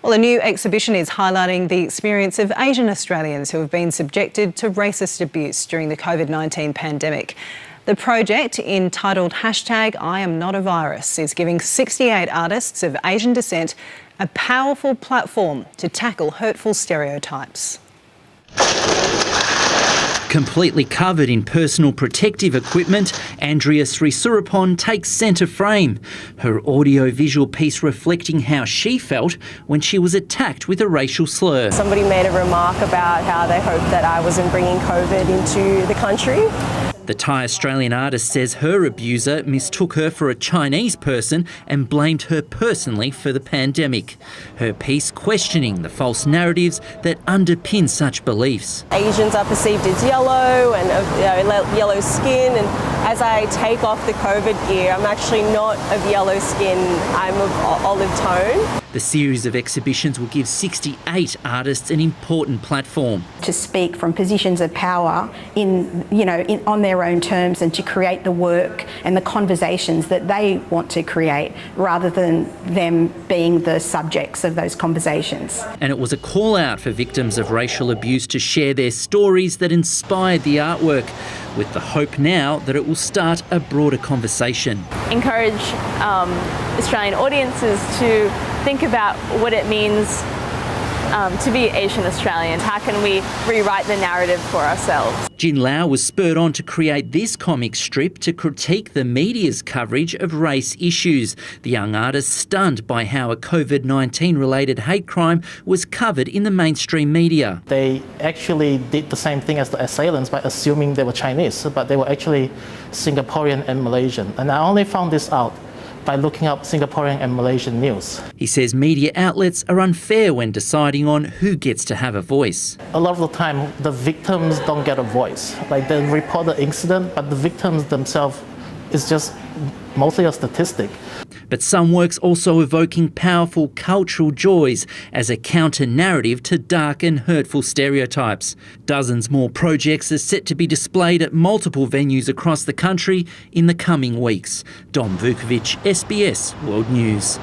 Well, a new exhibition is highlighting the experience of Asian Australians who have been subjected to racist abuse during the COVID-19 pandemic. The project, entitled #IamNotAvirus, is giving 68 artists of Asian descent a powerful platform to tackle hurtful stereotypes. Completely covered in personal protective equipment, Andrea Srisurapon takes centre frame. Her audio-visual piece reflecting how she felt when she was attacked with a racial slur. Somebody made a remark about how they hoped that I wasn't bringing COVID into the country. The Thai Australian artist says her abuser mistook her for a Chinese person and blamed her personally for the pandemic. Her piece questioning the false narratives that underpin such beliefs. Asians are perceived as yellow and yellow skin, and as I take off the COVID gear, I'm actually not of yellow skin, I'm of olive tone. The series of exhibitions will give 68 artists an important platform to speak from positions of power on their own terms and to create the work and the conversations that they want to create rather than them being the subjects of those conversations. And it was a call out for victims of racial abuse to share their stories that inspired the artwork, with the hope now that it will start a broader conversation. Encourage Australian audiences to think about what it means to be Asian Australian. How can we rewrite the narrative for ourselves? Jin Lau was spurred on to create this comic strip to critique the media's coverage of race issues. The young artist stunned by how a COVID-19 related hate crime was covered in the mainstream media. They actually did the same thing as the assailants by assuming they were Chinese, but they were actually Singaporean and Malaysian. And I only found this out by looking up Singaporean and Malaysian news. He says media outlets are unfair when deciding on who gets to have a voice. A lot of the time, the victims don't get a voice. Like, they report the incident, but the victims themselves is just mostly a statistic. But some works also evoking powerful cultural joys as a counter-narrative to dark and hurtful stereotypes. Dozens more projects are set to be displayed at multiple venues across the country in the coming weeks. Dominic Kvukovic, SBS World News.